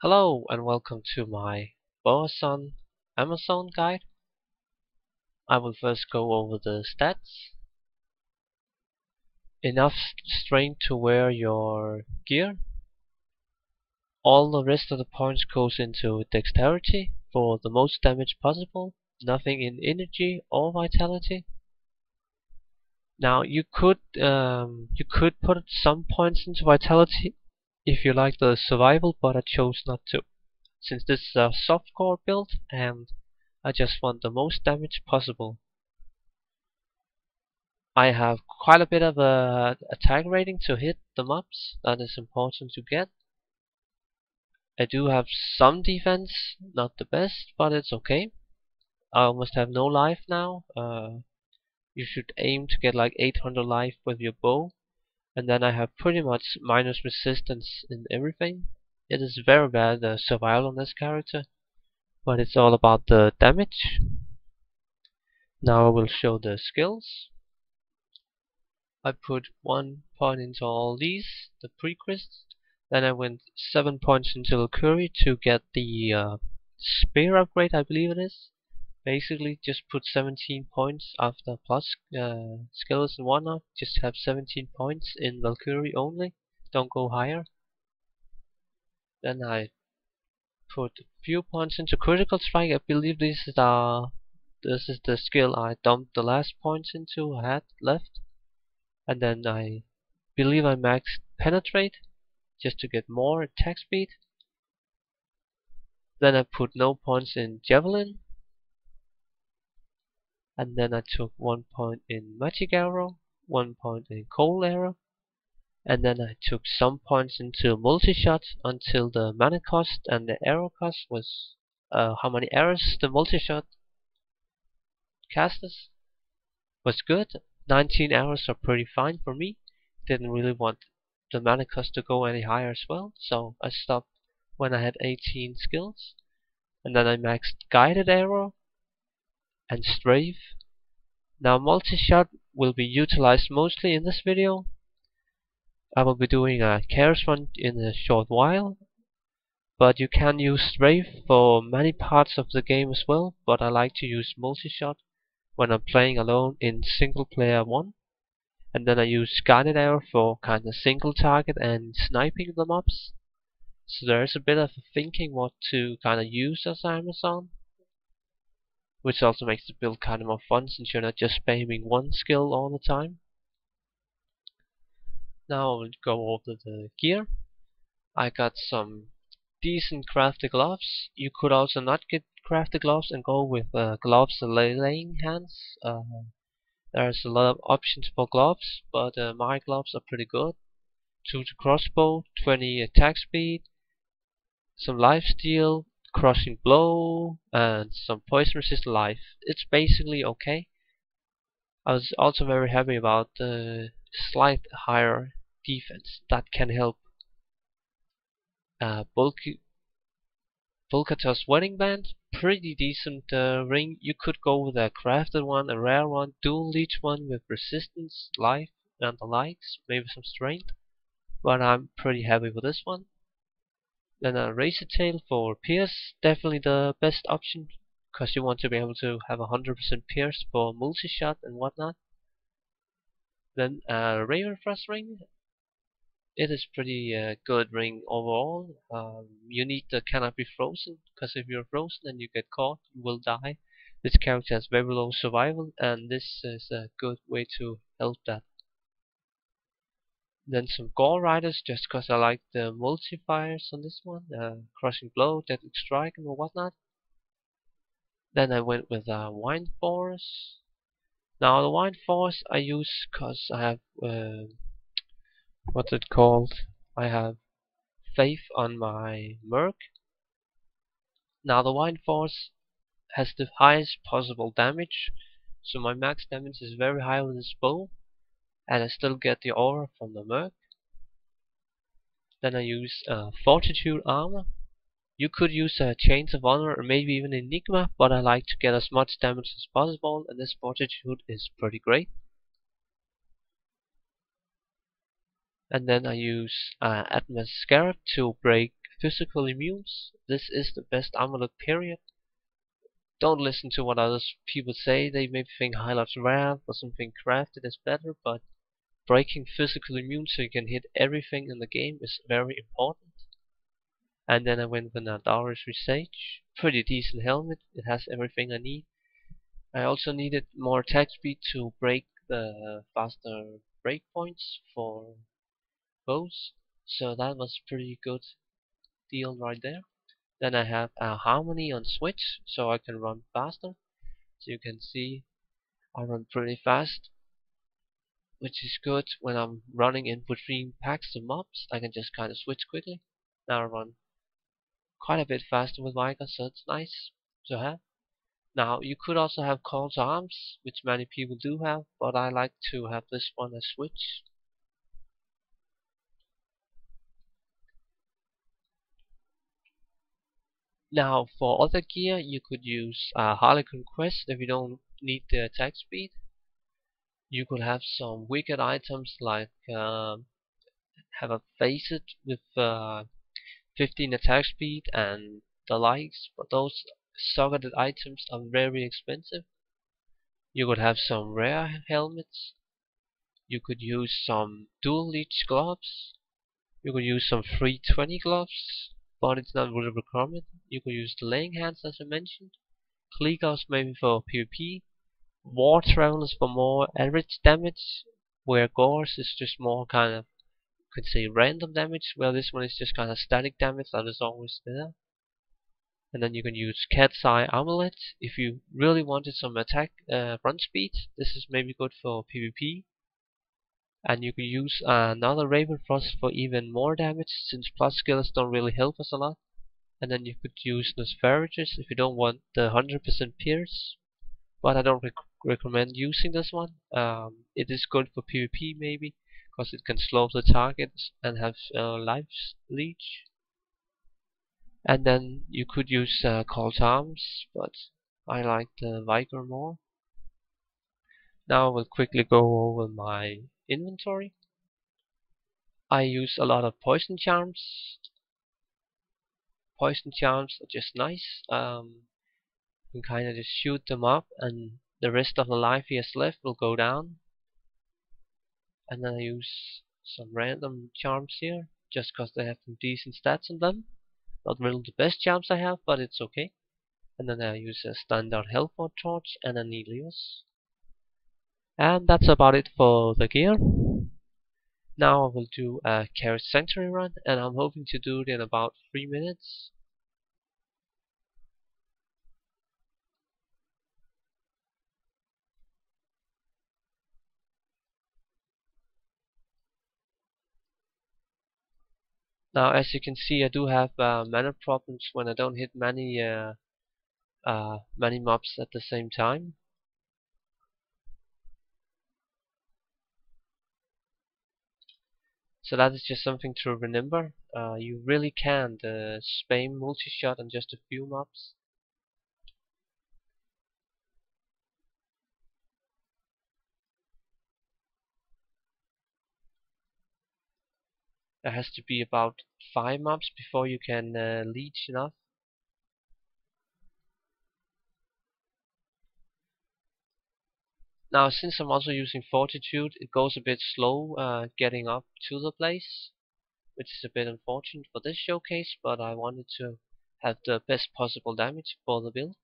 Hello and welcome to my Boas on Amazon guide. I will first go over the stats. Enough strength to wear your gear. All the rest of the points goes into dexterity for the most damage possible. Nothing in energy or vitality. Now you could put some points into vitality if you like the survival, but I chose not to, since this is a softcore build and I just want the most damage possible. I have quite a bit of attack rating to hit the mobs. That is important to get. I do have some defense, not the best, but it's okay. I almost have no life now. You should aim to get like 800 life with your bow, and then I have pretty much minus resistance in everything. It is very bad survival on this character, but it's all about the damage. Now I will show the skills. I put 1 point into all these, the prequests. Then I went 7 points into the curry to get the spear upgrade, I believe it is. Basically, just put 17 points after plus skills and whatnot. Just have 17 points in Valkyrie only. Don't go higher. Then I put a few points into critical strike. I believe this is the skill I dumped the last points into I had left. And then I believe I maxed penetrate just to get more attack speed. Then I put no points in javelin. And then I took 1 point in magic arrow, 1 point in cold arrow. And then I took some points into multishot until the mana cost and the arrow cost was how many arrows the multishot castes was good. 19 arrows are pretty fine for me. Didn't really want the mana cost to go any higher as well, so I stopped when I had 18 skills. And then I maxed guided arrow and strafe. Now multishot will be utilized mostly in this video. I will be doing a chaos run in a short while, but you can use strafe for many parts of the game as well, but I like to use multishot when I'm playing alone in single player 1. And then I use guided arrow for kinda single target and sniping the mobs. So there's a bit of thinking what to kinda use as Amazon, which also makes the build kinda more fun since you're not just spamming one skill all the time. Now I will go over the gear. I got some decent crafted gloves. You could also not get crafted gloves and go with gloves and laying hands. There's a lot of options for gloves, but my gloves are pretty good. 2 to crossbow, 20 attack speed, some lifesteal, crushing blow, and some poison resistant life. It's basically okay. I was also very happy about the slight higher defense that can help. Volkatos wedding band, pretty decent ring. You could go with a crafted one, a rare one, dual leech one with resistance, life, and the likes, maybe some strength. But I'm pretty happy with this one. Then a razor tail for pierce, definitely the best option, because you want to be able to have 100% pierce for multi-shot and whatnot. Then a raven frost ring. It is pretty good ring overall. You need to cannot be frozen, because if you're frozen and you get caught, you will die. This character has very low survival, and this is a good way to help that. Then some gore riders, just because I like the multipliers on this one, crushing blow, deadly strike, and whatnot. Then I went with wine force. Now the wine force I use because I have what's it called? I have faith on my merc. Now the wine force has the highest possible damage, so my max damage is very high with this bow, and I still get the aura from the merc. Then I use fortitude armor. You could use chains of honor or maybe even enigma, but I like to get as much damage as possible, and this fortitude is pretty great. And then I use Atmos Scarab to break physical immunes. This is the best amulet, period. Don't listen to what other people say. They maybe think highlights rare or something crafted is better, but breaking physical immune so you can hit everything in the game is very important. And then I went with a Darius Sage. Pretty decent helmet. It has everything I need. I also needed more attack speed to break the faster breakpoints for bows. So that was pretty good deal right there. Then I have a harmony on switch so I can run faster. So you can see I run pretty fast, which is good when I'm running in between packs of mobs. I can just kind of switch quickly. Now I run quite a bit faster with Veigar, so it's nice to have. Now you could also have call to arms, which many people do have, but I like to have this one as switch. Now for other gear you could use Harlequin Quest if you don't need the attack speed. You could have some wicked items like have a facet with 15 attack speed and the likes, but those socketed items are very expensive. You could have some rare helmets. You could use some dual leech gloves. You could use some 320 gloves, but it's not really a requirement. You could use the laying hands as I mentioned. Clee gloves maybe for PvP. War travelers for more average damage, where Gores is just more kind of, you could say, random damage, where this one is just kind of static damage that is always there. And then you can use Cat's Eye Amulet if you really wanted some attack run speed. This is maybe good for PvP. And you can use another Raven Frost for even more damage, since plus skills don't really help us a lot. And then you could use Nosferagus if you don't want the 100% pierce. But I don't recommend using this one. It is good for PvP maybe, because it can slow the targets and have life leech. And then you could use Call to Arms, but I like the Viper more. Now I will quickly go over my inventory. I use a lot of poison charms. Poison charms are just nice. You can kind of just shoot them up, and the rest of the life he has left will go down. And then I use some random charms here, just because they have some decent stats on them. Not really the best charms I have, but it's okay. And then I use a standard Hellfort torch and an Elios. And that's about it for the gear. Now I will do a Carrot Sanctuary run, and I'm hoping to do it in about 3 minutes. Now as you can see, I do have mana problems when I don't hit many mobs at the same time. So that is just something to remember. You really can spam multishot on just a few mobs. There has to be about 5 mobs before you can leech enough. Now since I'm also using Fortitude, it goes a bit slow getting up to the place, which is a bit unfortunate for this showcase, but I wanted to have the best possible damage for the build.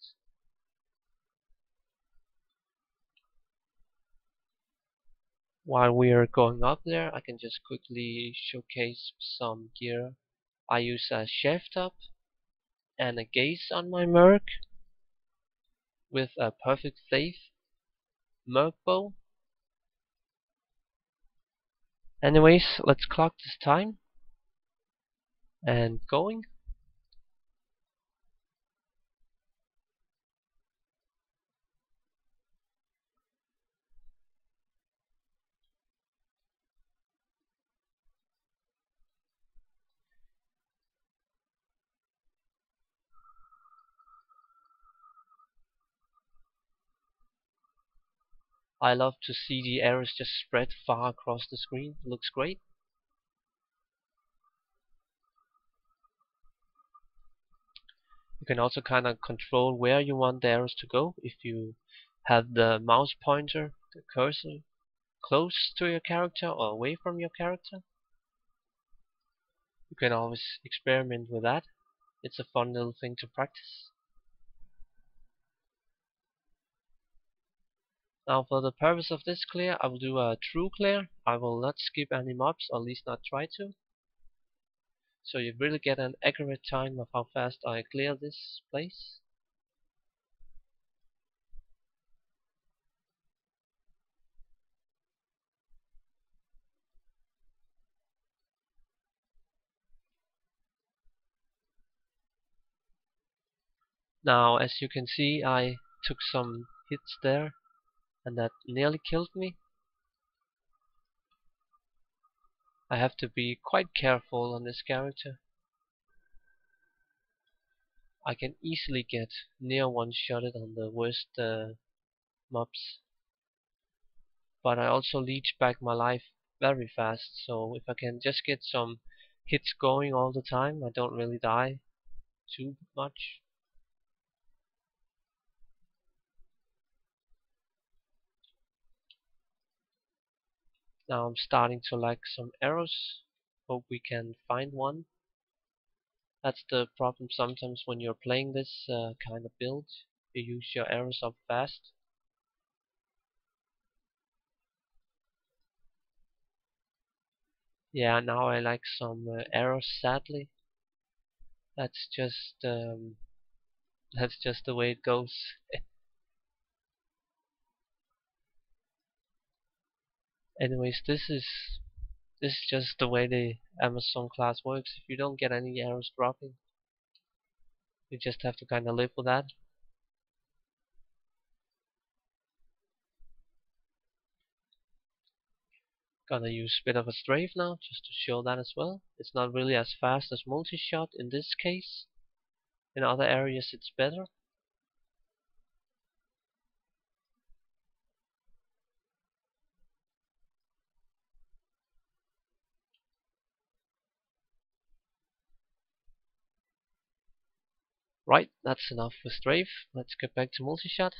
While we are going up there, I can just quickly showcase some gear. I use a shaft up and a gaze on my Merc with a perfect faith Merc bow. Anyways, let's clock this time and going. I love to see the arrows just spread far across the screen. It looks great. You can also kind of control where you want the arrows to go. If you have the mouse pointer, the cursor, close to your character or away from your character, you can always experiment with that. It's a fun little thing to practice. Now for the purpose of this clear, I will do a true clear. I will not skip any mobs, or at least not try to. So you really get an accurate time of how fast I clear this place. Now as you can see, I took some hits there, and that nearly killed me. I have to be quite careful on this character. I can easily get near one-shotted on the worst mobs. But I also leech back my life very fast, so if I can just get some hits going all the time, I don't really die too much. Now I'm starting to like some arrows. Hope we can find one. That's the problem sometimes when you're playing this kind of build. You use your arrows up fast. Yeah, now I like some arrows, sadly. That's just that's just the way it goes. Anyways, this is just the way the Amazon class works. If you don't get any arrows dropping, you just have to kind of live with that. Gonna use a bit of a strafe now, just to show that as well. It's not really as fast as multishot in this case. In other areas it's better. Right, that's enough for strafe. Let's get back to multishot.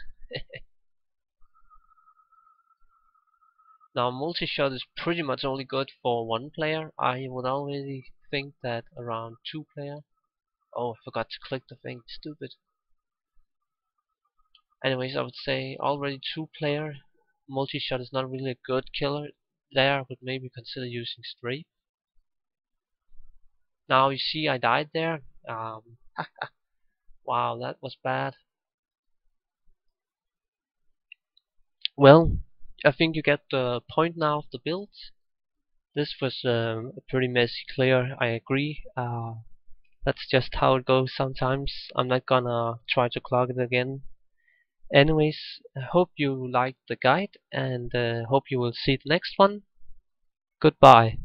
Now multishot is pretty much only good for one player. I would already think that around 2 player. Oh, I forgot to click the thing, stupid. Anyways, I would say already 2 player. Multishot is not really a good killer. There I would maybe consider using strafe. Now you see I died there. Wow, that was bad. Well, I think you get the point now of the build. This was a pretty messy clear, I agree. That's just how it goes sometimes. I'm not gonna try to clog it again. Anyways, I hope you liked the guide, and hope you will see the next one. Goodbye.